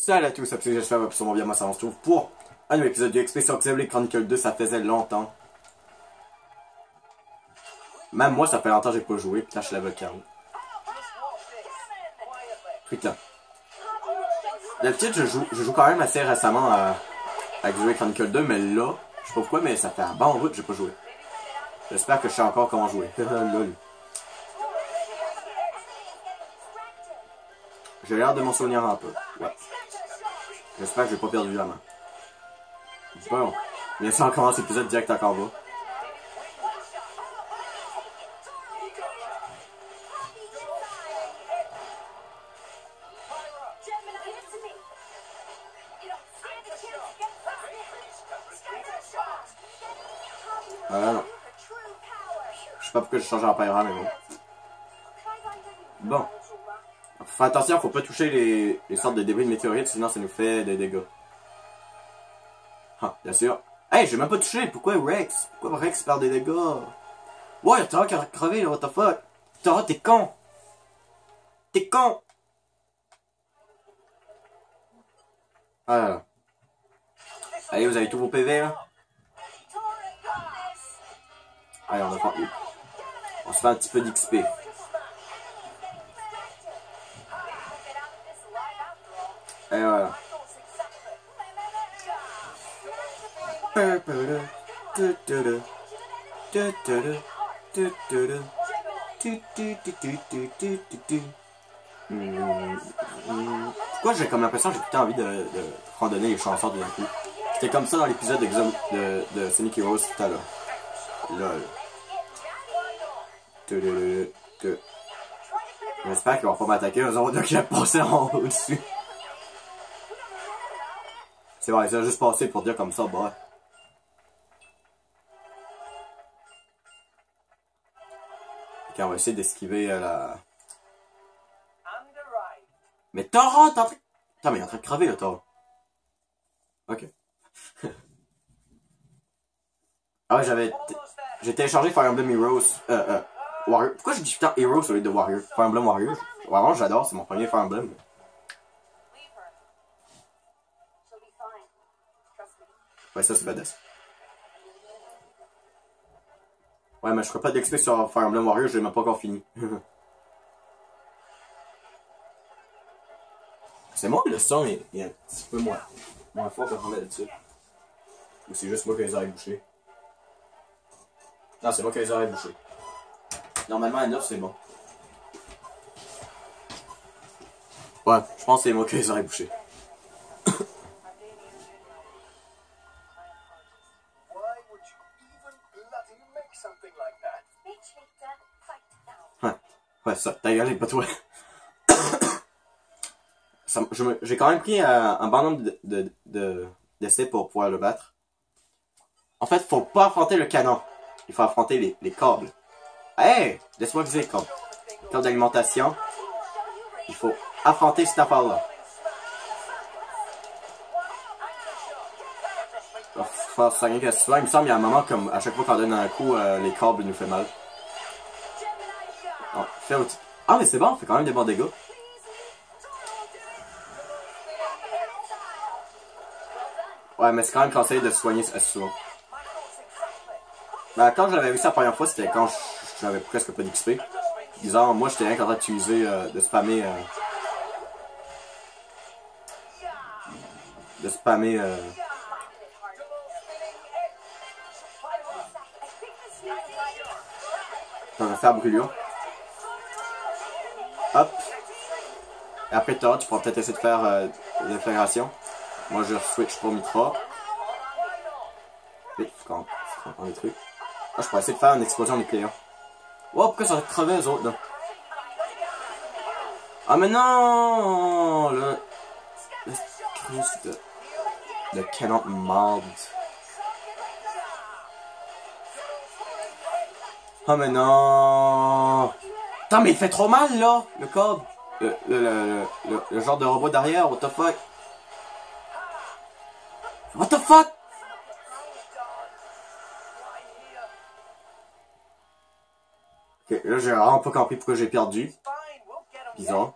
Salut à tous, c'est j'espère que vous bien, moi ça on se trouve pour un nouvel épisode du XP sur Xenoblade Chronicle 2, ça faisait longtemps. Même moi ça fait longtemps que j'ai pas joué, putain je suis level 40. Putain. D'habitude je joue quand même assez récemment à Xenoblade Chronicle 2, mais là, je sais pas pourquoi, mais ça fait un bon bout que j'ai pas joué. J'espère que je sais encore comment jouer. Lol. J'ai l'air de m'en souvenir un peu, ouais. J'espère que j'ai pas perdu la main. Bon, bien sûr on commence l'épisode direct encore bas. Non. Je sais pas pourquoi j'ai changé en Pyra, mais bon. Bon. Faut faire attention, faut pas toucher les sortes de débris de météorites, sinon ça nous fait des dégâts. Ah, bien sûr. Hey, j'ai même pas touché, pourquoi Rex? Pourquoi Rex perd des dégâts? Ouais, Tara qui a crevé, là, what the fuck? Tara, t'es con! T'es con! Ah là là. Allez, vous avez tous vos PV, là? Allez, on se fait un petit peu d'XP. Et voilà. Pourquoi j'ai comme l'impression que j'ai tout le temps envie de randonner les chansons tout d'un coup. C'était comme ça dans l'épisode de Sonic Heroes tout à l'heure. Lol. J'espère qu'ils vont pas m'attaquer eux autres qui a passé en haut dessus. C'est vrai, ça a juste passé pour dire comme ça, bah. Ok, on va essayer d'esquiver la... Mais Tara, t'es en train... Putain, mais il est en train de crever, là, Tara. Ok. Ah ouais, j'ai téléchargé Fire Emblem Heroes, Warrior. Pourquoi je dis putain Heroes au lieu de Warrior? Fire Emblem Warrior. Vraiment, j'adore, c'est mon premier Fire Emblem. Ouais, ça c'est badass. Ouais, mais je ferai pas d'XP sur Fire Emblem Warrior, je l'ai même pas encore fini. C'est moi, le son est un petit peu moins fort que qu'on a d'habitude. Ou c'est juste moi qui les oreilles bouchées. Non, c'est moi qui les oreilles bouchées. Normalement, à 9, c'est bon. Ouais, je pense que c'est moi qui les oreilles bouchées. Ouais, ça, ta gueule, pas toi. J'ai quand même pris un bon nombre d'essais pour pouvoir le battre. En fait, faut pas affronter le canon. Il faut affronter les câbles. Hey! Laisse-moi viser les câbles. Câble d'alimentation. Il faut affronter cette affaire-là. Il va faire soigner que ce il me semble qu'il y a un moment comme à chaque fois qu'on donne un coup, les câbles nous fait mal. Non, fais autre... Ah mais c'est bon, on fait quand même des bons dégâts. Ouais, mais c'est quand même conseillé de se soigner assez souvent. Ben, quand j'avais vu ça la première fois, c'était quand j'avais presque pas d'XP. Disons, moi j'étais rien qu'en train d'utiliser, de spammer. On va faire brûlure. Hop. Et après toi, tu pourras peut-être essayer de faire des fédérations. Moi je switch pour Mitra. Oui, faut qu'on prend des trucs. Ah, je pourrais essayer de faire une explosion nucléaire. Wow, pourquoi ça va crever eux autres là? Ah mais non! Le Christ de canon merde. Ah mais non! Putain mais il fait trop mal là, le code. Le genre de robot derrière, what the fuck? What the fuck? Ok, là j'ai vraiment pas compris pourquoi j'ai perdu. Bizarre.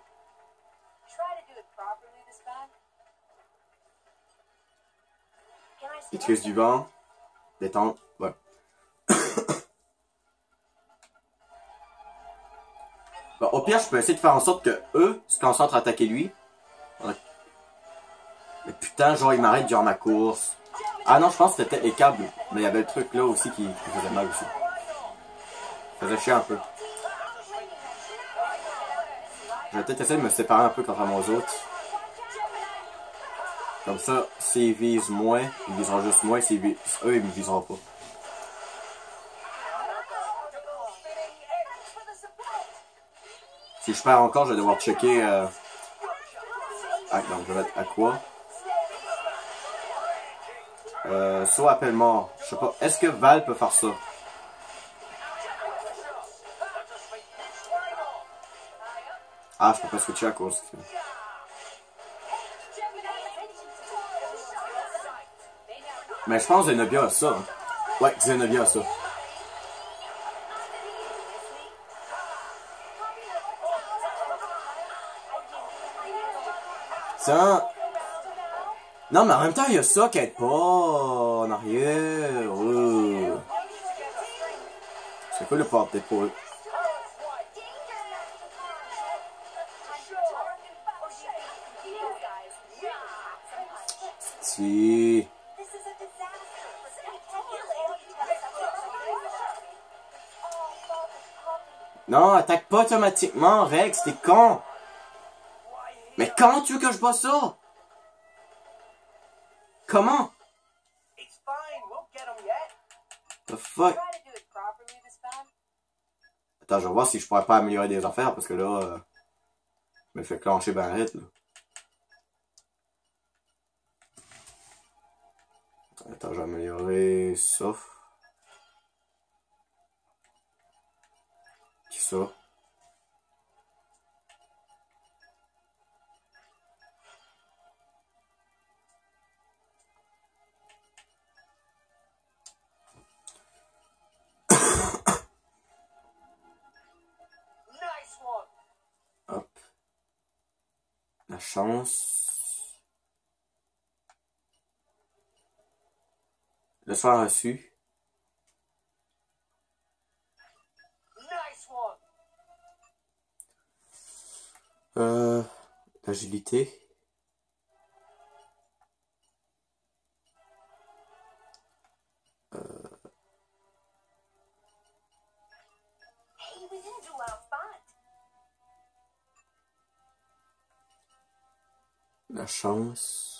Maîtrise du vent. Détente. Ouais. Bon, au pire, je peux essayer de faire en sorte que eux se concentrent à attaquer lui. Ouais. Mais putain, genre, il m'arrête durant ma course. Ah non, je pense que c'était peut-être les câbles. Mais il y avait le truc là aussi qui faisait mal aussi. Ça faisait chier un peu. Je vais peut-être essayer de me séparer un peu contrairement aux autres. Comme ça, s'ils visent moins, ils viseront juste moins. S'ils visent eux, ils me viseront pas. Si je perds encore, je vais devoir checker... Ah, donc je vais mettre à quoi? Saut appel mort. Je sais pas. Est-ce que Val peut faire ça? Ah, je peux pas switcher à cause. Mais je pense que Zenobia a ça. Hein. Ouais, Zenobia a ça. Ça... Non, mais en même temps, il y a ça qui aide pas en arrière. C'est cool de pouvoir d'épaule. Si... Non, attaque pas automatiquement, Rex, t'es con! Mais comment tu veux que je bosse ça? Comment? The fuck? Attends, je vais voir si je pourrais pas améliorer des affaires, parce que là, je me fais clencher ben vite, là. Attends, je vais améliorer ça. Qui ça? Hop. La chance. Le soir reçu. L'agilité. La chance.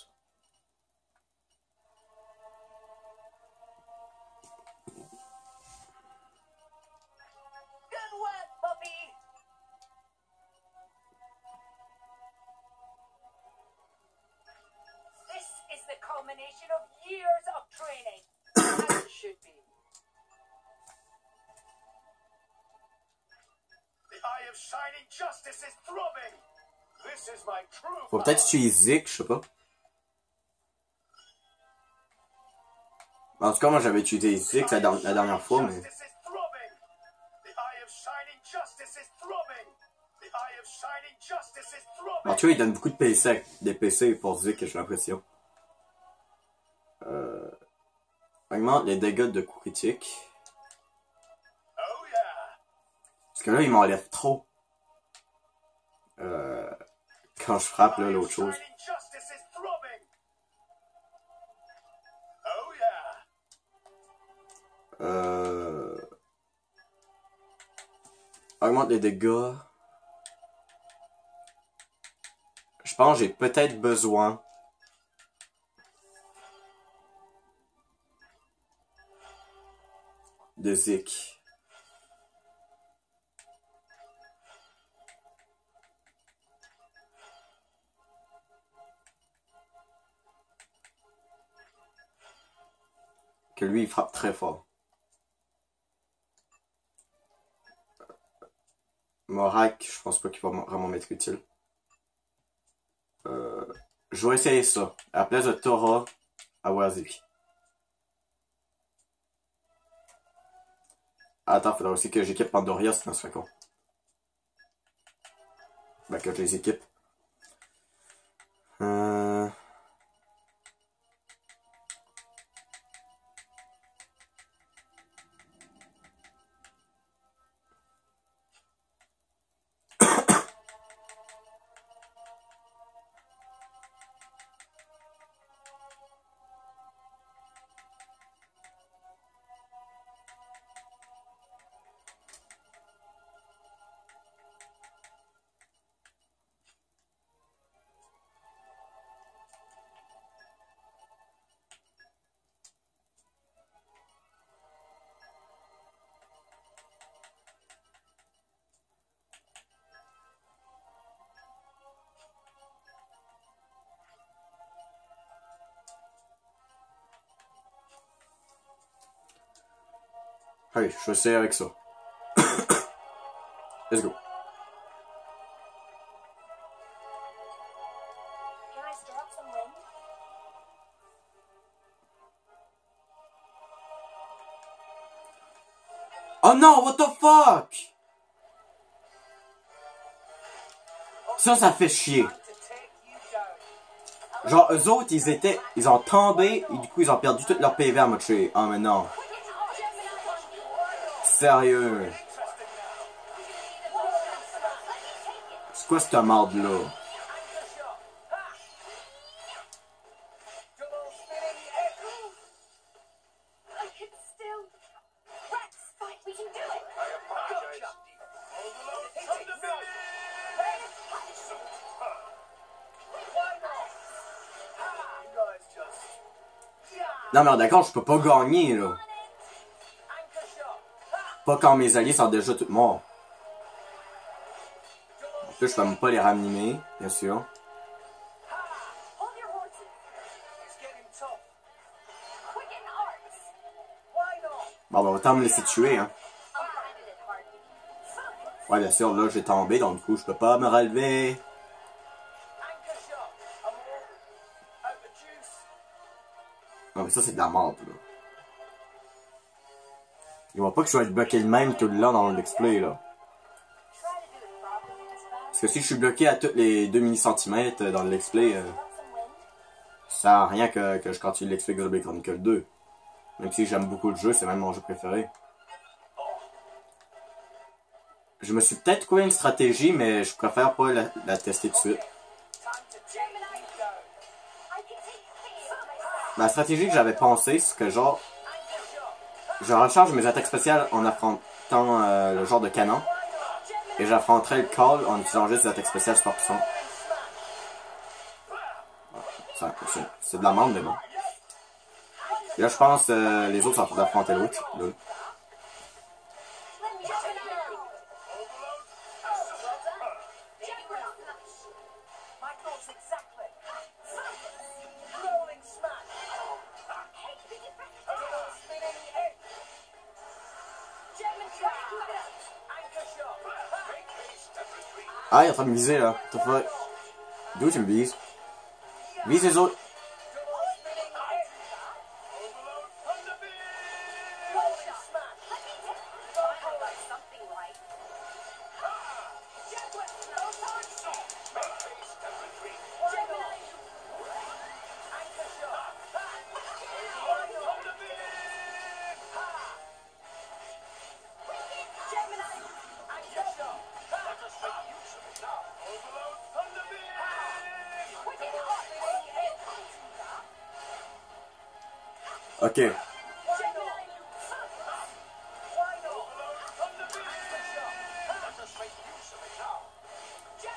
Faut peut-être utiliser Zik, je sais pas. En tout cas, moi j'avais utilisé Zik la dernière fois, mais... En tout cas, il donne beaucoup de PC, des PC pour Zik, j'ai l'impression. Augmente les dégâts de coups critiques. Parce que là, il m'enlève trop. Quand je frappe, là, l'autre chose. Augmente les dégâts. Je pense que j'ai peut-être besoin de Zik. Que lui, il frappe très fort. Morak, je pense pas qu'il va vraiment m'être utile. Je vais essayer ça. À la place de Tora, avoir Zik. Attends, il faudra aussi que j'équipe Pandoria, sinon ça serait con. Ben, que je les équipe. Hey, je vais essayer avec ça. Let's go. Oh non, what the fuck? Ça fait chier. Genre, eux autres, ils ont tombé, et du coup, ils ont perdu tout leur PV à me tuer. Oh, mais non. Sérieux. C'est quoi cette marde-là? Non mais d'accord, je peux pas gagner là. Pas quand mes alliés sont déjà tous morts. En plus, je peux même pas les ranimer, bien sûr. Bon, bah autant me laisser tuer, hein. Ouais, bien sûr, là, j'ai tombé, donc du coup, je peux pas me relever. Non, mais ça, c'est de la merde, là. Il voit pas que je vais être bloqué le même tout le long dans le display, là. Parce que si je suis bloqué à tous les 2 millicm dans le let's play, ça sert à rien que je continue let's play Xenoblade Chronicle 2. Même si j'aime beaucoup le jeu, c'est même mon jeu préféré. Je me suis peut-être trouvé une stratégie, mais je préfère pas la tester tout de suite. La stratégie que j'avais pensé, c'est que genre, je recharge mes attaques spéciales en affrontant le genre de canon. Et j'affronterai le call en utilisant juste des attaques spéciales super puissantes. C'est de la merde, mais bon. Et là, je pense les autres sont d'affronter l'autre. Ah, il est en train de me viser là. What the fuck? D'où tu me vises? Vise les autres. Ok.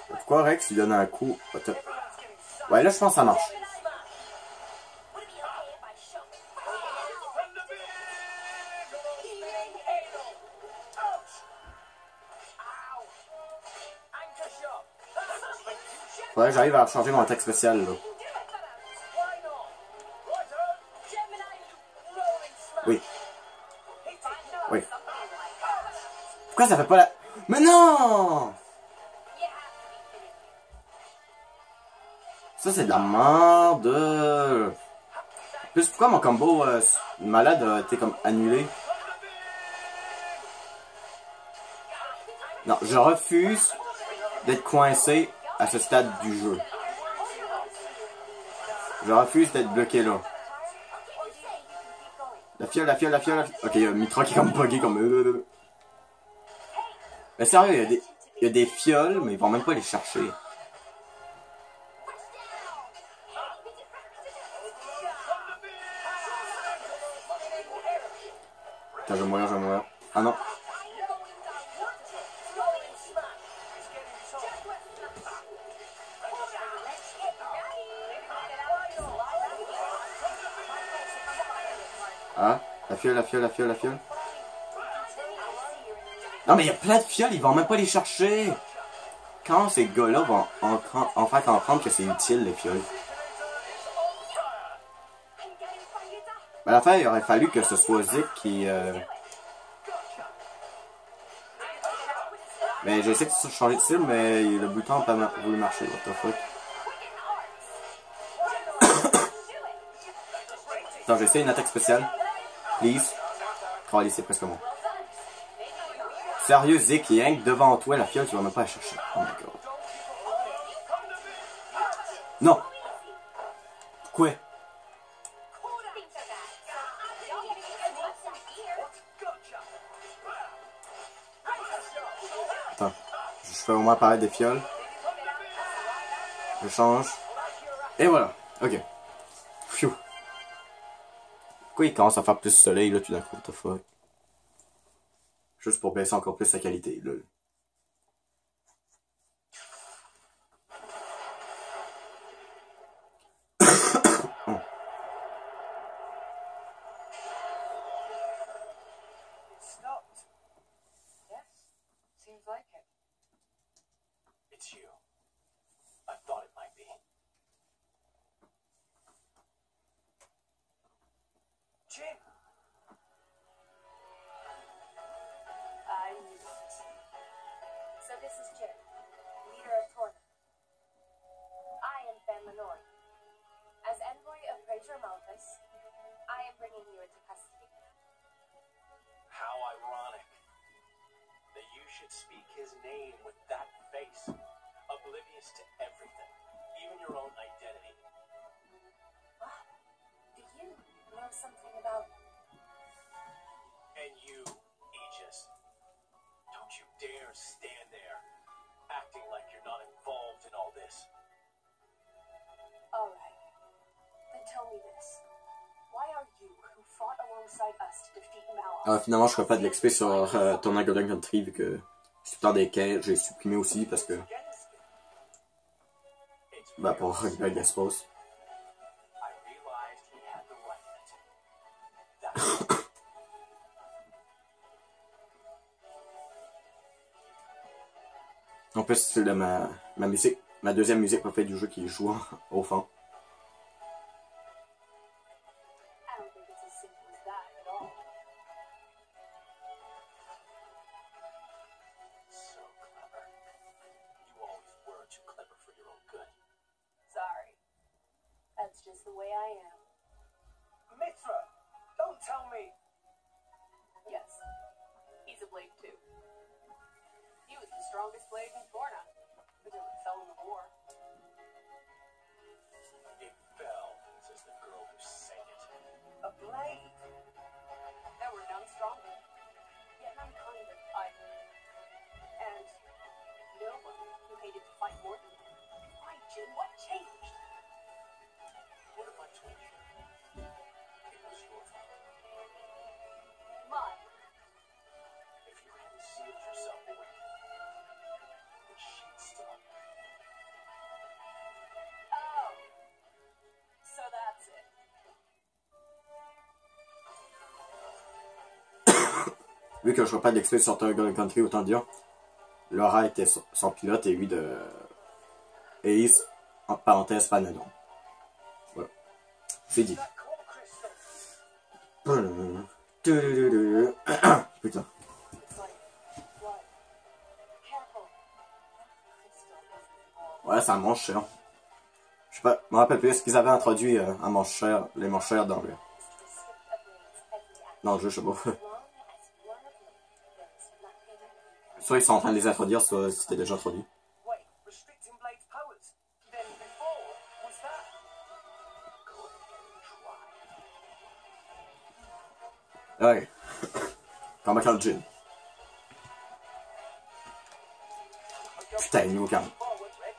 Pourquoi Rex il donne un coup? Ouais, là je pense que ça marche. Ouais, j'arrive à changer mon attaque spéciale là. Oui. Oui. Pourquoi ça fait pas la... Mais non! Ça c'est de la merde. En plus, pourquoi mon combo malade a été comme annulé? Non, je refuse d'être coincé à ce stade du jeu. Je refuse d'être bloqué là. La fiole, la fiole, la fiole, la fiole. Ok, il y a Mitra qui est comme bugué comme... Mais sérieux, il y a des fioles, mais ils vont même pas les chercher. Attends, je vais mourir, je vais mourir. Ah non. Ah, la fiole, la fiole, la fiole, la fiole. Non mais il y a plein de fioles, ils vont même pas les chercher. Quand ces gars-là vont enfin comprendre que c'est utile les fioles. Mais à la fin, il aurait fallu que ce soit Zik qui Mais j'ai essayé de changer de style, mais le bouton n'a pas voulu marcher. What the fuck? Attends, j'ai essayé une attaque spéciale. Please. Oh, allez, c'est presque bon. Sérieux, Zik, il est rien que devant toi, la fiole, tu vas même pas la chercher. Oh my god. Non! Quoi? Attends. Je fais au moins apparaître des fioles. Je change. Et voilà. Ok. Phew. Pourquoi il commence à faire plus soleil là tout d'un coup? What the fuck? Juste pour baisser encore plus sa qualité, là. It's you. I thought it might be. Jim! I knew it. So this is Jim, leader of Torna. I am Fan Lenore. As envoy of Praetor Malthus, I am bringing you into custody. How ironic that you should speak his name with that face, oblivious to everything, even your own identity. Wow. Do you know something about... And you, Aegis, don't you dare stand there, acting like you're not involved in all this. Alright. Then tell me this. Why are you, who fought alongside us to defeat Malon... Ah, finalement, je ferai pas de l'XP sur Torna Golden Country vu que je suis dans des quêtes, j'ai supprimé aussi parce que. Bah, pour Rugby, I suppose. En plus, c'est de ma musique, ma deuxième musique préférée du jeu qui joue au fond. I don't think it's as simple as that at all. So clever. You always were too clever for your own good. Sorry. That's just the way I am. Mithra, don't tell me. Yes. He's a blade too. He was the strongest blade in Torna until it fell in the war. It fell, says the girl who sang it. A blade? There were none stronger, yet none kinder either. And no one who hated to fight more than him. Why, Jim? What changed? What if I told you it was your fault? Mine. If you hadn't sealed yourself away, would she still? Oh. So that's it. Vu que je ferai pas de l'XP sur Torna Golden Country, autant dire. Laura était son pilote et lui de Ace, en parenthèse, Panadon. Voilà. C'est dit. That core crystal. Putain. It's like blood. Careful. Crystal doesn't Ouais, c'est un mancheur. Je sais pas, je me rappelle plus, est-ce qu'ils avaient introduit un mancheur, les mancheurs dans le jeu, je sais pas. Soit ils sont en train de les introduire, soit c'était déjà introduit. Wait, restricting Blade's powers. Then before was that? Go ahead and try. Ouais. Comme avec le gin. Putain, niveau calme. Forward, Rex.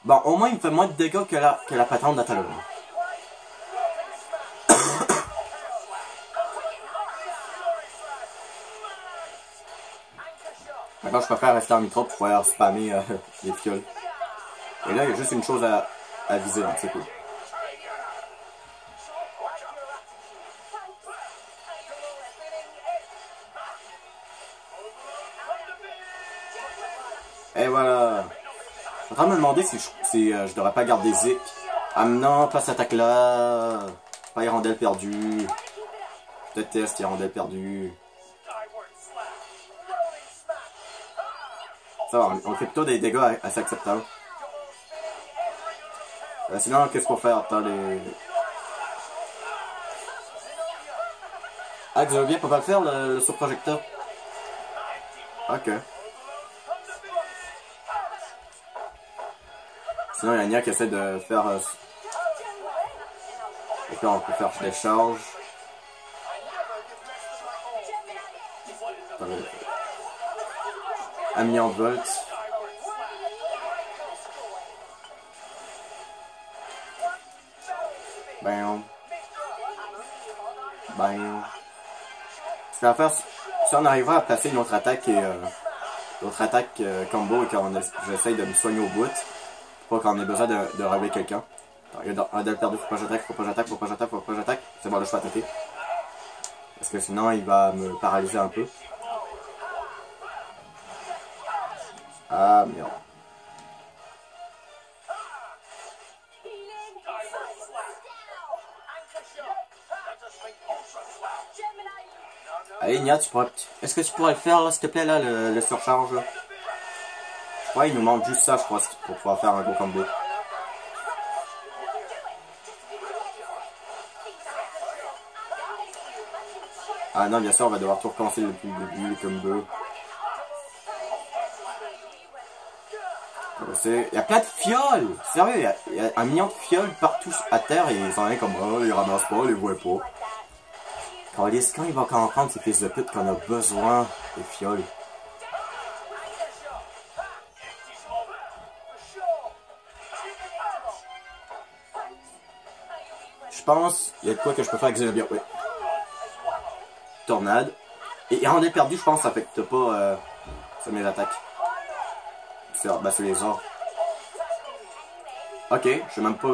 Bon, au moins il me fait moins de dégâts que la patente d'Atalon. Maintenant, je préfère rester en micro pour pouvoir spammer les fioles. Et là, il y a juste une chose à viser, donc c'est cool. Et voilà. Je suis en train de me demander si je devrais pas garder Zik. Ah non, pas cette attaque-là. Pas hirondelle perdue. Je déteste hirondelle perdue. Skyward slash. Rolling smash. Ça va, on fait plutôt des dégâts assez acceptables. Sinon, qu'est-ce qu'on fait? Attends, les... Ah, Xenobier peut pas le faire, le surprojecteur? Ok. Sinon, il y a Nia qui essaie de faire... Et puis on peut faire des charges. Un million de volts. Bam. Bam. Ce qu'on va faire, si on arrivera à placer une autre attaque et combo et qu'on j'essaye de me soigner au bout, pas qu'on ait besoin de relever quelqu'un. Un del perdu, faut pas j'attaque, faut pas j'attaque, faut pas j'attaque, faut pas j'attaque. C'est bon, là je peux attaquer. Parce que sinon il va me paralyser un peu. Ah merde. Allez Nia, est-ce que tu pourrais le faire là, s'il te plaît, là, le surcharge là? Ouais, il nous manque juste ça, je crois, pour pouvoir faire un gros combo. Ah non, bien sûr, on va devoir tout recommencer depuis le début, les combos. Il y a plein de fioles! Sérieux, il y a un million de fioles partout à terre et ils sont rien comme oh, ils ramassent pas, ils les voient pas. Quand il va comprendre ces fils de pute qu'on a besoin des fioles. Je pense, il y a de quoi que je peux faire avec Xenobier, oui. Tornade. Et en est perdu, je pense, ça affecte pas sur mes attaques. C'est les ordres. Ok, j'ai même pas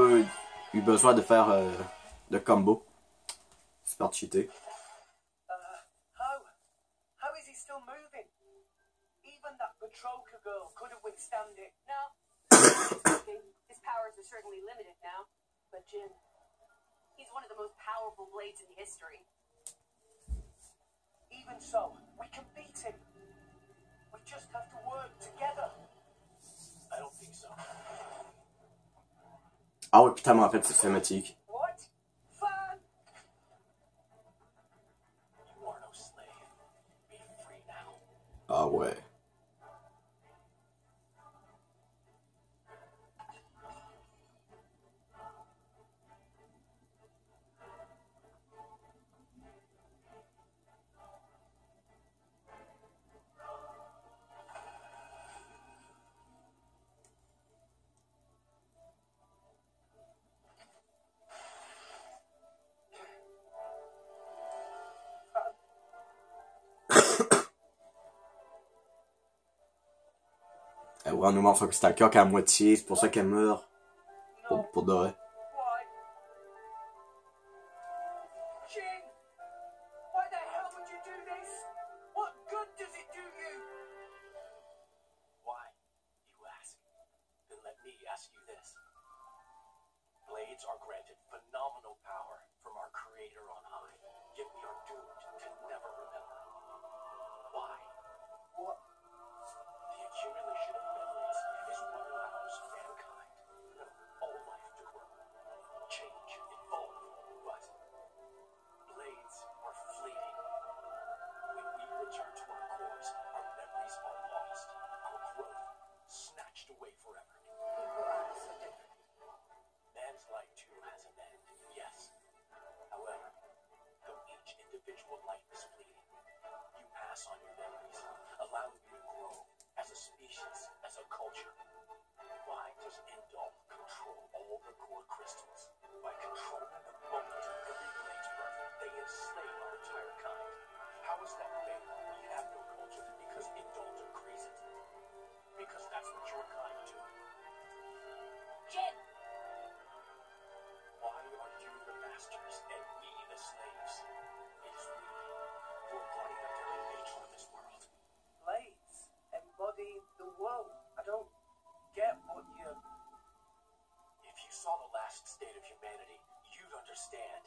eu besoin de faire de combo. C'est parti cheater. How is he still moving? Even that Petrolka girl couldn't withstand it. No. His powers are certainly limited now. But Jin, he's one of the most powerful blades in history. Even so, we can beat him. We just have to work together. I don't think so. Ah ouais, putain, mais en fait, c'est thématique. What? Fan? You are no slave. Be free now. Ah ouais. Ouais, on nous montre que c'est un cœur qu'à moitié, c'est pour ça qu'elle meurt. Pour de vrai. Why? Jin! Why the hell would you do this? What good does it do you? Why, you ask? Then let me ask you this. Blades are granted phenomenal power from our creator on high, yet we are doomed to never remember. Why? What? The accumulation of memories is what allows mankind, no, all life to grow, change, evolve, but blades are fleeting. When we return to our cores, our memories are lost, our growth snatched away forever. People are so different. Man's life too has an end, yes. However, though each individual life is fleeting, you pass on your memories, allowing you to grow as a species, as a culture. Why does Indol control all the core crystals? By controlling the moment of every blade's birth, they enslave our entire kind. How is that fair? We have no culture because Indol decrees it. Because that's what your kind do. Jin! Why are you the masters and we the slaves? It is we who embody the very nature of this world. Blades embody the world. I don't get what you... If you saw the last state of humanity, you'd understand.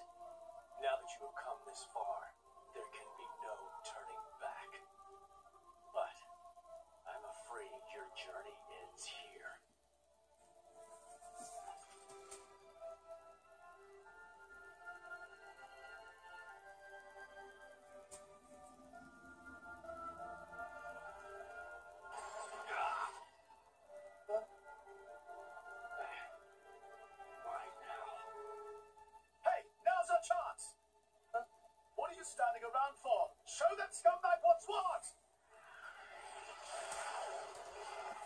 Now that you have come this far, there can be no turning back. But I'm afraid your done for? Show that scumbag what's what!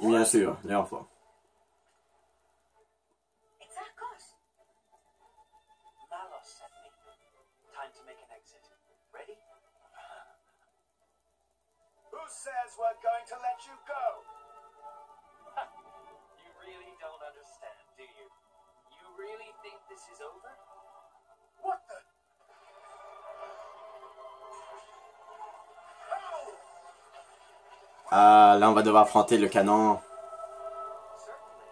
Bien sûr, dernière fois. It's Akos. Malos sent me. Time to make an exit. Ready? Who says we're going to let you go? You really don't understand, do you? You really think this is over? What the? Ah, là on va devoir affronter le canon. Certainly.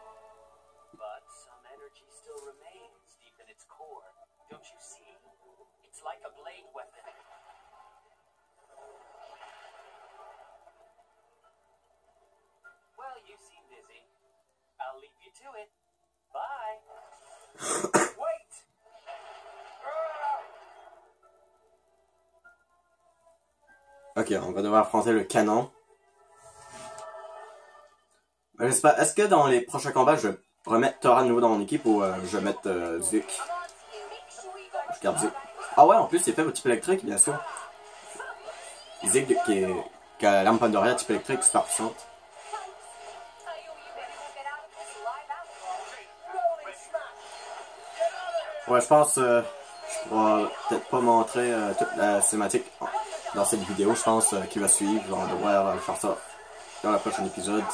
But some energy still remains deep in its core. Don't you see? It's like a blade weapon. Well, you seem busy. I'll leave you to it. Bye. Wait! Ok, on va devoir affronter le canon. Je sais pas, est-ce que dans les prochains combats, je vais remettre Thora de nouveau dans mon équipe ou je vais mettre Zuc? Je garde Zuc. Ah ouais, en plus, il fait le type électrique, bien sûr. Zuc qui a l'arme Pandoria, type électrique, super puissante. Ouais, je pense, je pourrais peut-être pas montrer toute la cinématique dans cette vidéo, je pense, qui va suivre. On devrait faire ça dans le prochain épisode.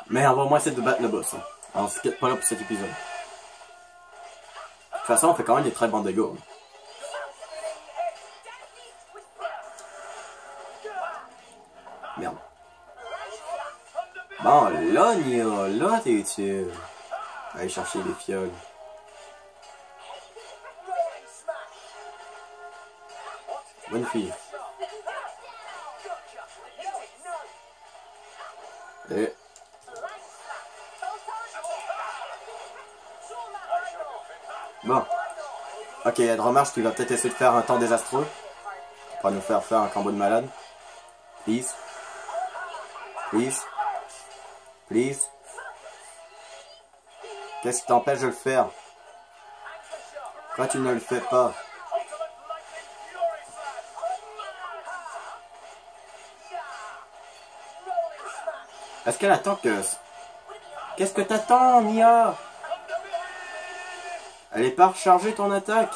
Mais on va au moins essayer de battre le boss. Hein. On se quitte pas là pour cet épisode. De toute façon, on fait quand même des très bons dégâts. Hein. Merde. Bon, là, Nia, là, t'es-tu... Allez chercher les fioles. Bonne fille. Et... Bon. Ok, il y a Dromarche qui va peut-être essayer de faire un temps désastreux. Pour nous faire un combo de malade. Please. Please. Please. Qu'est-ce qui t'empêche de le faire? Pourquoi tu ne le fais pas? Est-ce qu'elle attend que... Qu'est-ce que t'attends, Nia? Elle est pas rechargée ton attaque?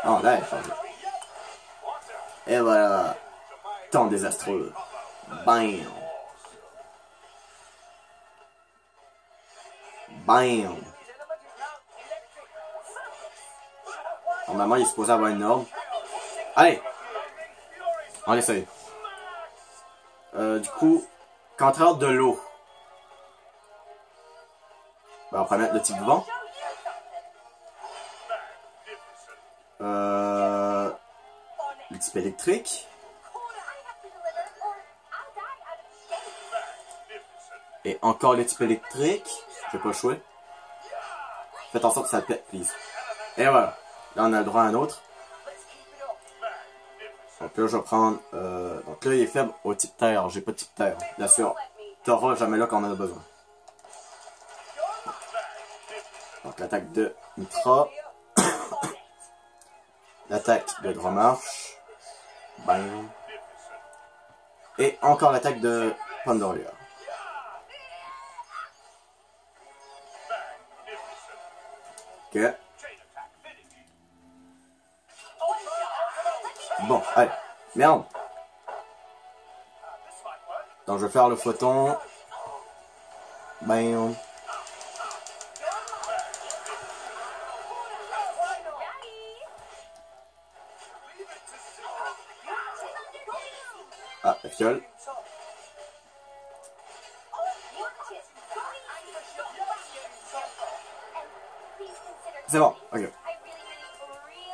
Oh, là, elle est chargée. Et voilà. Temps désastreux. Bam. Bam. Normalement, il est supposé avoir une norme. Allez. On l'essaye. Du coup, contraire de l'eau. Ben, on va mettre le type vent. Le type électrique. Et encore le type électrique. Je vais pas jouer. Faites en sorte que ça pète, please. Et voilà. Là, on a le droit à un autre. Donc là, je vais prendre... donc là, il est faible au type terre. J'ai pas de type terre. Bien sûr. Thora, jamais là quand on en a besoin. Donc l'attaque de Mitra. L'attaque de Dromarche. Bang. Et encore l'attaque de Pandoria. Ok. Bon, allez. Merde. Donc je vais faire le photon. Bam. Ah, la fiole. C'est bon, ok.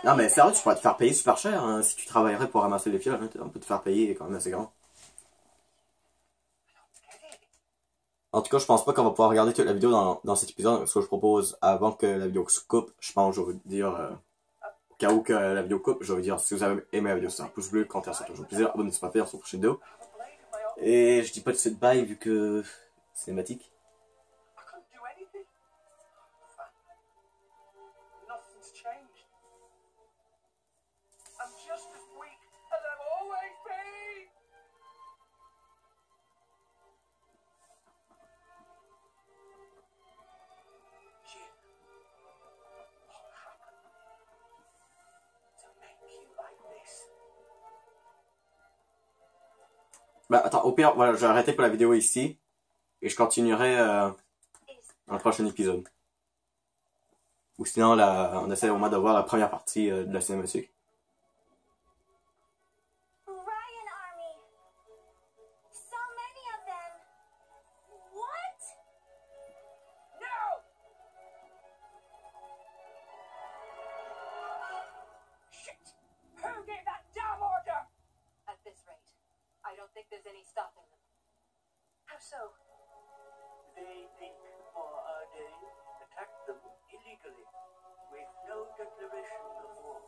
Non mais sérieux, tu pourrais te faire payer super cher hein, si tu travaillerais pour ramasser les fioles. Hein, on peut te faire payer quand même assez grand. En tout cas, je pense pas qu'on va pouvoir regarder toute la vidéo dans cet épisode. Ce que je propose, avant que la vidéo se coupe, je pense que je vais vous dire, au cas où que la vidéo coupe, je vais vous dire si vous avez aimé la vidéo, c'est un pouce bleu, commentaire, c'est toujours plaisir, abonnez-vous pas faire sur la prochaine vidéo. Et je dis pas de cette bye vu que c'est cinématique. Nothing's changed. I'm just as Bah attends, au pire, voilà, je vais arrêter pour la vidéo ici. Et je continuerai dans le prochain épisode. Ou sinon, on essaie au moins de voir la première partie de la cinématique. Ryan Army. So many of them. What? No! Shit! Who gave that damn order? At this rate, I don't think there's any stopping them. How so? They think they attacked them illegally, with no declaration of war.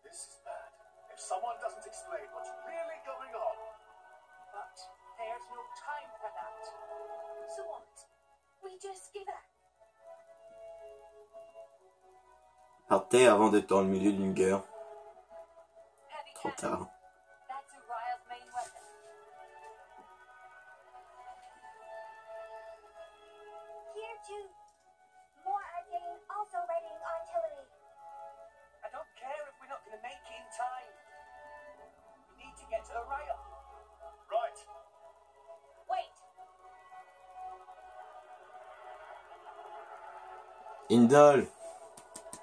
This is bad. If someone doesn't explain what's really going on. But there's no time for that. So what? We just give up. Partez avant d'être dans le milieu d'une guerre. Heavy Trop cannon. tard. That's Uriah's main weapon. Here too. More are getting also raiding artillery. I don't care if we're not going to make it in time. We need to get to Uriah. Right. Wait. Indol,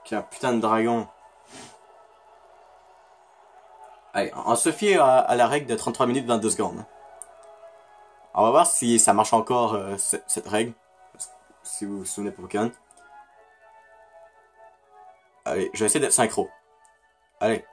qui est un putain de dragon. Allez, on se fie à la règle de 33 minutes 22 secondes. On va voir si ça marche encore cette règle. Si vous vous souvenez pour Pokémon. Allez, je vais essayer d'être synchro. Allez.